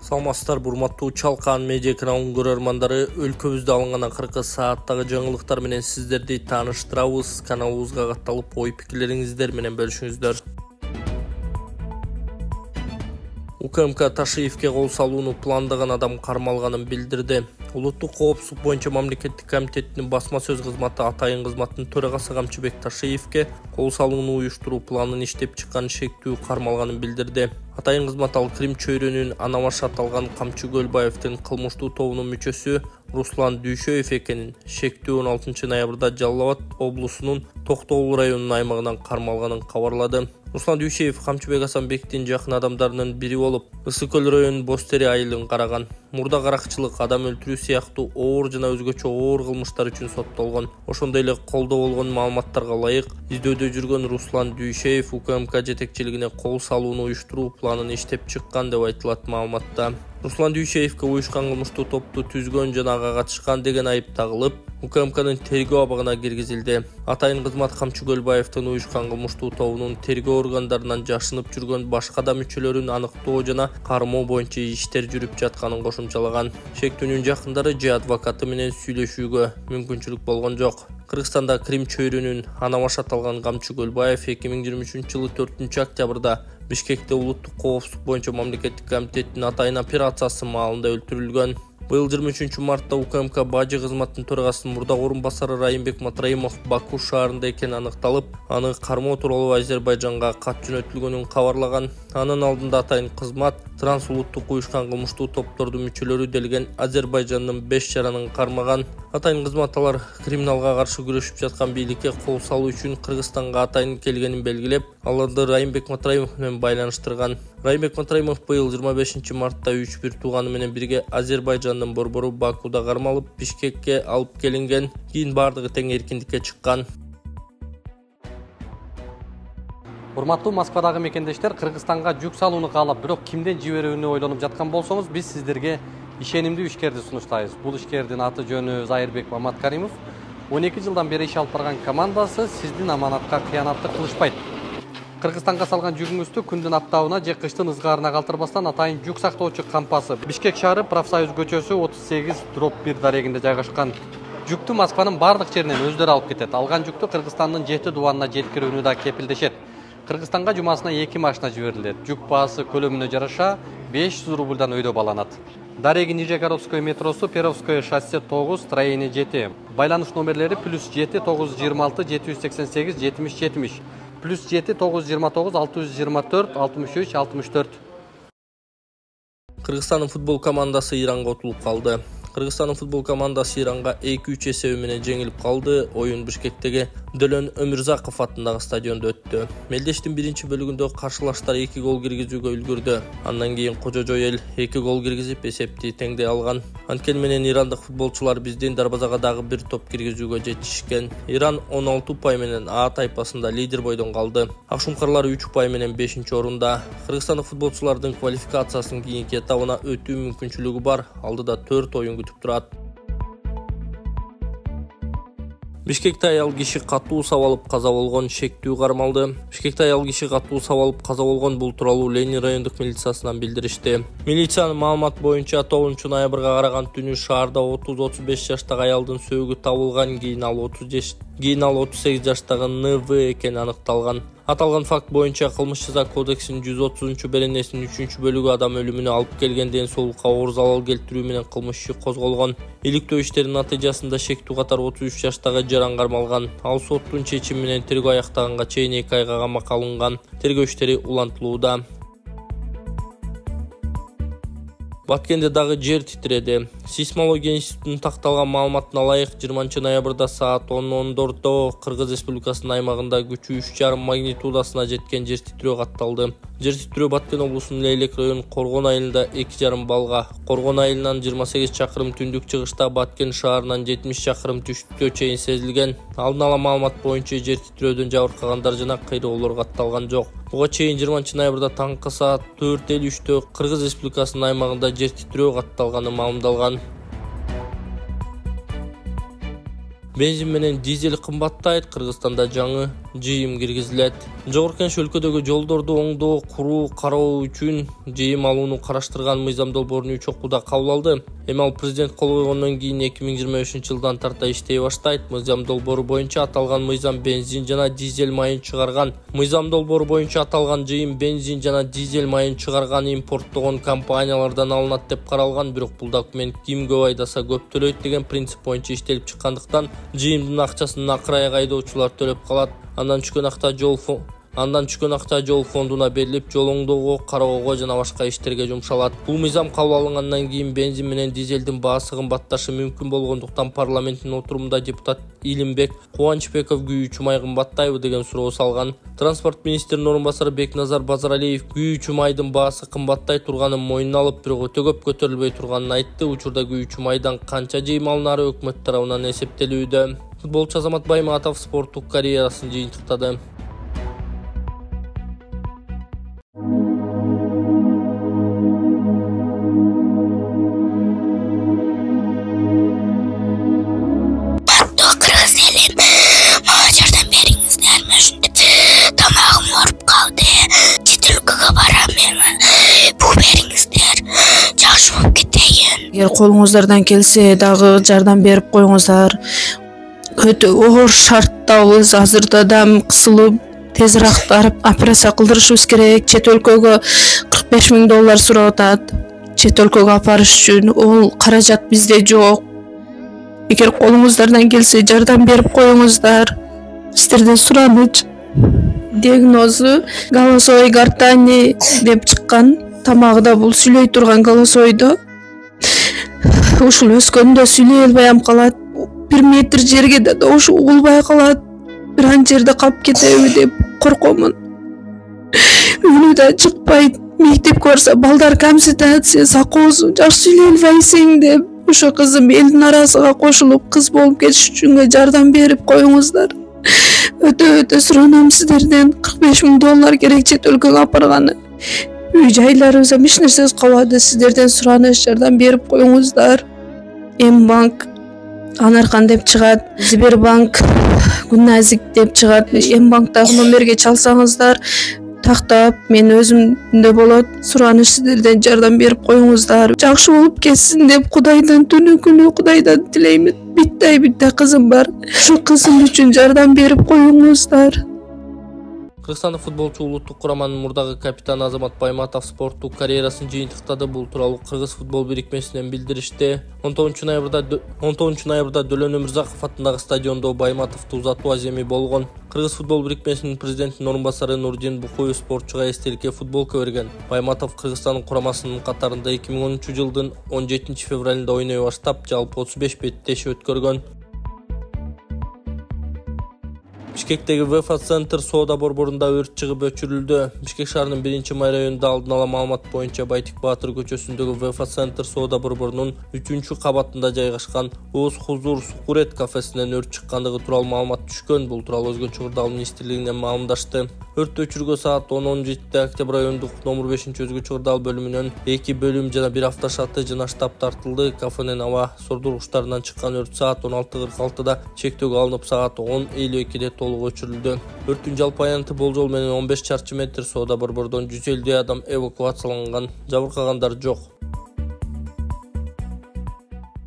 Саламатсыздар, урматтуу Чалкан медиа каналынын көрөрмандары, өлкөбүздө алынган акыркы сааттагы жаңылыктар менен сиздерди тааныштырабыз. Каналыбызга катталып, ой пикирлериңиздер менен бөлүшүңүздөр. УКМК Ташиевке кол салууну пландаган адам кармалганын билдирди. Улуттук коопсуздук боюнча мамлекеттик комитеттин басма сөз кызматы атайын кызматтын төрагасы Камчыбек Ташиевке кол салууну уюштуруу планын иштеп чыккан шектүү кармалганын билдирди. Атайын кызмат ал Крим чөйрөнүн Анамаш аталган Камчы Көлбаевдин кылмыштуу тобунун мүчөсү Руслан Дүйшөев экенин, шектүү 16 ноябрда Жалал Абад облусунун Токтогул районунун аймагынан кармалганын кабарлады. Руслан Дүйшөев Камчыбек Асанбектин жакын адамдарынын бири болуп, Ысык Көл районунун Бостери айылын караган. Мурда каракчылык, адам өлтүрүү сыяктуу оор жана өзгөчө оор кылмыштар үчүн соттолгон. Ошондой эле колдо болгон маалыматтарга ылайык издөөдө жүргөн Руслан Дүйшөев УКМК жетекчилигине кол салууну уюштуруу планын иштеп чыккан деп айтылат маалыматта. Руслан Дүйшөевке уюшкан кылмыштуу топту түзгөн жана ага катышкан деген айып тагылып, УКМКнын тергөө абагына киргизилди. Атайын кызмат Камчы Көлбаевдин уюшкан кылмыштуу тобунун тергөө органдарынан жашынып жүргөн башка да мүчөлөрүн аныктоо жана кармоо боюнча иштер жүрүп жатканын кошумчалаган. Шектүүнүн жакындары же адвокаты менен сүйлөшүүгө мүмкүнчүлүк болгон жок. Кыргызстанда Крим чөйрөнүн Анамаш аталган Камчы Көлбаев 2023 жылы 4 октябрда Бишкекте улуттук коопсуздук боюнча мамлекеттик комитеттин атайын операциясы маалында өлтүрүлгөн. Быйыл 23 мартта УКМК бажы кызматтын төрагасынын мурдагы орун басары Райымбек Матраимов Баку шаарында экени аныкталып, аны кармоо тууралуу Азербайжанга кат жөнөтүлгөнүн кабарлаган. Анын алдында атайын кызмат трансулуттук уюшкан кылмыштуу топтордун мүчөлөрү делген Азербайжандын 5 жаранын кармаган. Атайын кызмат алар криминалга каршы күрөшүп жаткан бийликке кол салуу үчүн Кыргызстанга атайын келгенин белгилеп, аларды Райымбек Матраимов менен байланыштырган. Райымбек Матраимов быйыл 25 мартта 3-1 тууганы менен бирге Азербайжандын борбору Бакуда кармалып, Бишкекке алып келинген. Кийин бардыгы тең эркиндикке чыккан. Урматтуу Москвадагы мекендештер, Кыргызстанга жүк салууну каалап, бирок кимден жиберүүнү ойлонуп жаткан болсоңуз, биз сиздерге ишенимдүү ишкерди сунуштайбыз. Бул ишкердин аты жөнү Зайырбек Маматкаримов. 12 жылдан бери иш алып барган командасы сиздин аманатка кыянатты кылышпайт. Кыргызстанга салган жүгүңүздү күндүн аптабына же кыштын ызгаарына калтырбастан атайын жүк сактоочу кампасы Бишкек шаары Профсоюз көчөсү 38/1 дарегинде жайгашкан. Жүктү Москванын бардык жеринен өздөрү алып кетет. Алган жүктү Кыргызстандын 7 дубанына жеткирүүнү да кепилдешет. Кыргызстанга жумасына 2 машина жиберилет. Жүк баасы көлөмүнө жараша 500 рубльдан өйдө баланат. Дареги Нижегородское метросу, Перовское шоссе 9, строение 7. Байланыш номерлери +7 926 788 70 70. +7 929 624 63 64. Кыргызстандын футбол командасы Иранга утулуп калды. Кыргызстандын футбол командасы Иранга 2-3 эсеби менен жеңилип калды. Оюн Бишкектеги Дөлөн Өмүрзаков атындагы стадиондо өттү. Мелдештин биринчи бөлүгүндө каршылаштар 2 гол киргизүүгө үлгүрдү. Андан кийин Кожожой эл 2 гол киргизип эсепти теңдей алган. Анткени менен ирандык футболчулар биздин дарбазага дагы 1 топ киргизүүгө жетишкен. Иран 16 упай менен А тайпасында лидер бойдон калды. Акшумкарлар 3 упай менен 5-орунда. Кыргызстандык футболчулардын квалификациясынын кийинки этабына өтүү мүмкүнчүлүгү бар. Алдыда 4 оюн күтүп турат. Бишкекте аял киши катуу сабалып каза болгон, шектүү кармалды. Бишкекте аял киши катуу сабалып каза болгон, бул тууралуу Ленин райондук милициясынан билдиришти. Милициянын маалымат боюнча 9 ноябрга караган түнү шаарда 30-35 жаштагы аялдын сөөгү табылган, кийин ал 38 жаштагы НВ экени аныкталган. Аталган факт боюнча кылмыш жаза кодексинин 130-беренесинин 3-бөлүгү адам өлүмүнө алып келген соолукка оор залал келтирүү менен кылмыш иши козголгон. Иликтөө иштеринин натыйжасында шектүү катар 33 жаштагы жаран кармалган. Ал соттун чечими менен тергөө аяктаганга чейин 2 айга камакка алынган. Тергөө иштери улантылууда. Баткенде дагы жер титиреди. Сейсмология институтунун такталган маалыматына ылайык 20 ноябрда саат 10:14 Кыргыз Республикасынын аймагында күчү 3,5 магнитудасына жеткен жер титирөө катталды. Жер титирөө Баткен облусунун Лейлек районунун Коргон айылында 2,5 балга, Коргон айылынан 28 чакырым түндүк чыгышта, Баткен шаарынан 70 чакырым түштүккө чейин сезилген. Алдын ала маалымат боюнча жер титирөөдөн жабыркагандар жана кыйроолор катталган жок. Буга чейин 20 ноябрда таңкы саат 4:53 Кыргыз Республикасынын аймагында жер титирөө катталганы маалымдалган. Бензин менен дизель кымбаттайт. Кыргызстанда жаңы жыйым киргизилет. Жогорку Кенеш өлкөдөгү жолдорду оңдоо, куруу, кароо үчүн жыйым алууну караштырган мыйзам долбоорун 3 окууда кабыл алды. Эми ал президент кол койгондон кийин 2025-жылдан тарта иштей баштайт. Мыйзам долбоору боюнча аталган мыйзам бензин жана дизель майын чыгарган. Мыйзам долбоору боюнча аталган жыйым бензин жана дизель майын чыгарган импорттогон компаниялардан алынат деп каралган, бирок бул документ ким көп айдаса көп төлөйт деген принцип боюнча иштелип чыккандыктан жыйымдын акчасын акыраяк айдоочулар төлөп калат. Андан түшкөн акча жол фондуна берилип, жол оңдоого, кароого жана башка иштерге жумшалат. Бул мыйзам кабыл алынгандан кийин бензин менен дизелдин баасы кымбатташы мүмкүн болгондуктан парламенттин отурумунда депутат Илимбек Кубанычбеков күйүүчү май кымбаттайбы деген суроо салган. Транспорт министринин орун басары Бекназар Базаралиев күйүүчү майдын баасы кымбаттай турганын мойнуна алып, бирок өтө көп көтөрүлбөй турганын айтты. Учурда күйүүчү майдан канча жыйым алынары өкмөт тарабынан эсептелүүдө. Футболчу Азамат Байматов спорттук карьерасын жыйынтыктады. Эгер колуңуздардан келсе дагы жардам берип коюңуздар. Өтө оор шарттабыз. Азырда дам кысылып, тезирээк барып операция кылдырышыбыз керек. Чет өлкөгө $45,000 сурап атат. Чет өлкөгө апарыш үчүн ол каражат бизде жок. Эгер колуңуздардан келсе жардам берип коюңуздар. Сиздерден сураныч. Диагнозу голосовой гортани деп чыккан. Тамагыда бул сүйлөй турган голосойдо. Ушул өскөндө сүйлөй албай калат. 1 метр жерге да ушу угулбай калат. Бир ан жерде калып кетеби деп коркомун. Үнү да чыкпайт. Мектепке барса балдар камситация, сакоосу жакшы сүйлөй албайсың деп. Ошо кызым элдин арасына кошулуп кыз болуп кетиш үчүн жардам берип коюңуздар. Өтө суранам сиздерден. $45,000 керек чет өлкөгө апарганы. Үй жайларыбызга эч нерсебиз калбады. Сиздерден сураныш, жардам берип коюңуздар. М-банк Анархан деп чыгат, Сбербанк Гүнназик деп чыгат. М-банктагы номерге чалсаңыздар тактап мен өзүмдө болот. Сураныш, сиздерден жардам берип коюңуздар. Жакшы болуп кетсин деп Кудайдан түнү күнү Кудайдан тилеймин. Битте кызым бар. Ошо кызым үчүн жардам берип коюңуздар. Кыргызстандык футболчу улуттук кураманын мурдагы капитаны Азамат Байматов спорттук карьерасын жыйынтыктады. Бул тууралуу Кыргыз футбол бирикмесинен билдиришти. 19 ноябрда Дөлөн Өмүрзаков атындагы стадиондо Байматовду узатуу аземи болгон. Кыргыз футбол бирикмесинин президентинин орун басары Нурдин Букуев спортчуга эстеликке футболка берген. Байматов Кыргызстандын курамасынын катарында 2013-жылдын 17 февралында ойной баштап, жалпы 35 беттеши өткөргөн. Бишкектеги ВФ центр соода борборунда өрт чыгып өчүрүлдү. Бишкек шаарынын 1-май районунда алдын ала маалымат боюнча Байтик Баатыр көчөсүндөгү ВФ центр соода борборунун 3-кабатында жайгашкан Оз Хузур Сукурет кафесинен өрт чыккандыгы тууралуу маалымат түшкөн. Бул тууралуу Өзгө Чыгырдал министрлигинен маалымдашты. Өрттү өчүргө саат 10:17 Октябрь райондук номер 5 Өзгө Чыгырдал бөлүмүнөн 2 бөлүм жана 1 автошаты жана штаб тартылды. Кафенин аба сордургучтарынан чыккан өрт саат 16:46 чектөөгө алынып, саат 10:52 толук өчүрүлдү. Өрттүн жалпы аянты болжол менен 15 чарчы метр. Соода борбордон 150 адам эвакуацияланган. Жабыркагандар жок.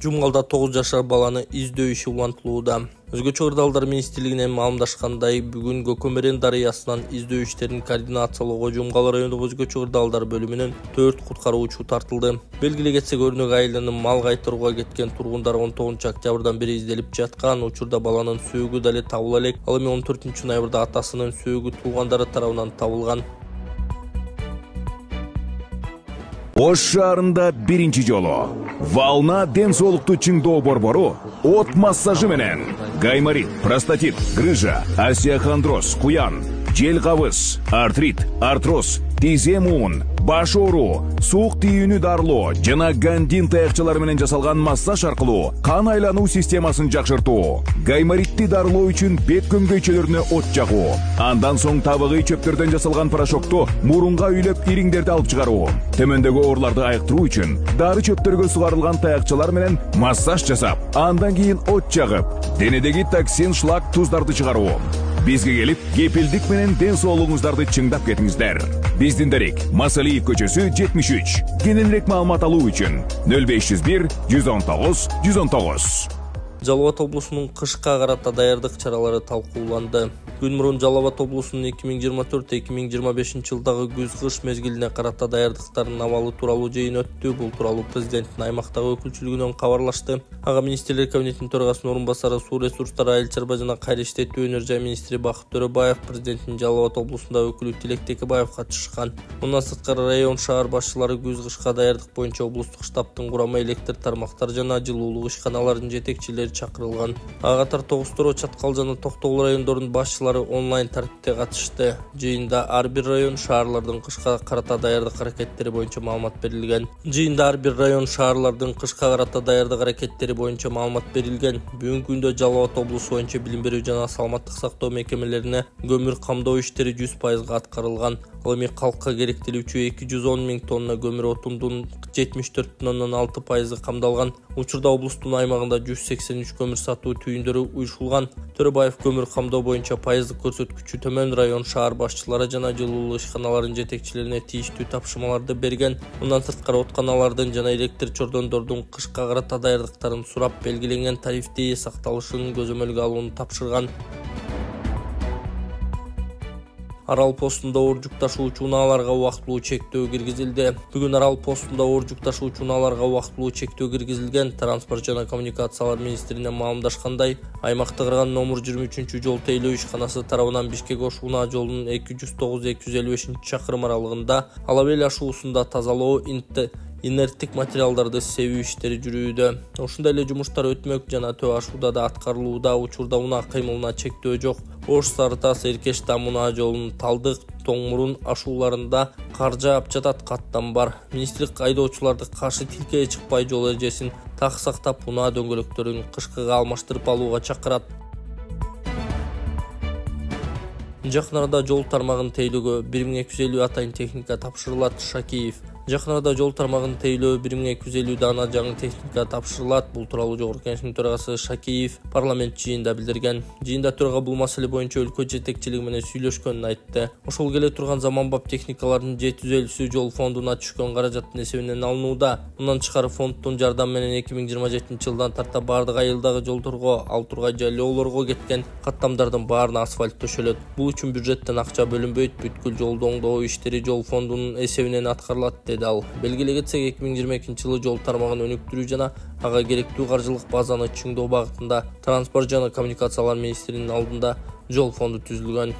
Жумгалда 9 жашар баланы издөө иши улантылууда. Өзгө Чыгырдалдар министрлигинен маалымдашкандай, бүгүн Көкөмөрен дарыясынан издөө иштерин координациялоого Жумгал райондук Өзгө Чыгырдалдар бөлүмүнөн 4 куткаруучу тартылды. Белгилей кетсек, Өрнөк айылынын мал кайтарууга кеткен тургундар 19 октябрдан бери изделип жаткан. Учурда баланын сөөгү дале табыла элек. Ал эми 14 ноябрда атасынын сөөгү туугандары тарабынан табылган. Ош шаарында биринчи жолу Волна ден соолукту чыңдоо борбору от массажы менен гайморит, простатит, грыжа, остеохондроз, куян, жел кабыз, артрит, артроз, тизем уун, баш оору, суук тийүүнү дарылоо жана гандин таякчалары менен жасалган массаж аркылуу кан айлануу системасын жакшыртуу, гайморитти дарылоо үчүн бет көмгөйчөлөрүнө от жагуу, андан соң табыгый чөптөрдөн жасалган порошокту мурунга үйлөп ириңдерди алып чыгаруу, төмөндөгү ооруларды айыктыруу үчүн дары чөптөргө сугарылган таякчалар менен массаж жасап, андан кийин от жагып, денедеги токсин, шлак, туздарды чыгаруу. Бизге келип, кепилдик менен ден соолугуңуздарды чыңдап кетиңиздер. Биздин дарек Масалиев көчөсү 73. Кененирээк маалымат алуу үчүн 0501 119 119. Жалал Абад облусунун кышка карата даярдык чаралары талкууланды. Күн мурун Жалал Абад облусунун 2024-2025 жылдагы күз-кыш мезгилине карата даярдыктардын абалы тууралуу жыйын өттү. Бул тууралуу президенттин аймактагы өкүлчүлүгүнөн кабарлашты. Ага министрлер кабинетинин төрагасынын орун басары суу ресурстары, айыл чарба жана кайра иштетүү өнөр жай министри Бакыт Төрөбаев, президенттин Жалал Абад облусундагы өкүлү Тилек Текебаев катышкан. Мындан сырткары район шаар башчылары күз-кышка даярдык боюнча облустук штабтын курамы, электр тармактар жана жылуулук ишканаларынын жетекчилери чакырылган. Ага катар Тогуз-Тороо, Чаткал жана Токтогул райондорунун башчылары онлайн тартипте катышты. Жыйында ар бир район шаарлардын кышка карата даярдык аракеттери боюнча маалымат берилген. Бүгүнкү күндө Жалал Абад облусу боюнча билим берүү жана саламаттык сактоо мекемелерине көмүр камдоо иштери 100% аткарылган. Ал эми калкка керектелүүчү 210 000 тонна көмүр отундун 74,6% камдалган. Учурда облустун аймагында 183 көмүр сатуу түйүндөрү уюшулган. Төрөбаев көмүр камдоо боюнча пайыздык көрсөткүчү төмөн район шаар башчылары жана жылуулук ишканаларынын жетекчилерине тийиштүү тапшырмаларды берген. Мындан сырткары отканалардын жана электр чордондордун кышка карата даярдыктарын сурап, белгиленген тарифти сакталышын көзөмөлгө алууну тапшырган. Арал постунда оор жүк ташуучу унааларга убактылуу чектөө киргизилди. Бүгүн Арал постунда оор жүк ташуучу унааларга убактылуу чектөө киргизилген. Транспорт жана коммуникациялар министринен маалымдашкандай, аймакта кырган номер 23 жол тейлөө ишканасы тарабынан Бишкек-Ош унаа жолунун 209-255 чакырым аралыгында Алабел ашуусунда тазалоо, инерттик материалдарды себүү иштери жүрүүдө. Ошондой эле жумуштар өтмөк жана төө ашууда да аткарылууда. Учурда унаа кыймылына чектөө жок. Ош, Сарытас, Эркеш унаа жолунун Талдык, Тоңмурун ашууларында кар жаап жатат, каттан бар. Министрлик айдоочуларды каршы тилкеге чыкпай жол эрежесин так сактап, унаа дөңгөлөктөрүн кышкыга алмаштырып алууга чакырат. Жакын арада жол тармагын тейлөөгө 1250 атайын техника тапшырылат. Шакиев. Жакын арада жол тармагын тейлөө 1250 дана жаңы техника тапшырылат. Бул тууралуу Жогорку Кеңештин төрагасы Шакиев парламент жыйынында билдирген. Жыйында төрага бул маселе боюнча өлкө жетекчилиги менен сүйлөшкөнүн айтты. Ошол келе турган заманбап техникалардын 750-сү жол фондуна түшкөн каражаттын эсебинен алынууда. Мындан тышкары фонддун жардамы менен 2027 жылдан тарта бардык айылдагы жолдорго, ал тургай жайлоолорго кеткен каттамдардын баарына асфальт төшөлөт. Бул үчүн бюджеттен акча бөлүнбөйт. Бүткүл жолду оңдоо иштери жол фондунун эсебинен аткарылат деди ал. Белгиле кетсек, 2022 жылы жол тармагын өнүктүрүү жана ага керектүү каржылык базаны чыңдоо багытында Транспорт жана коммуникациялар министринин алдында жол фонду түзүлгөн.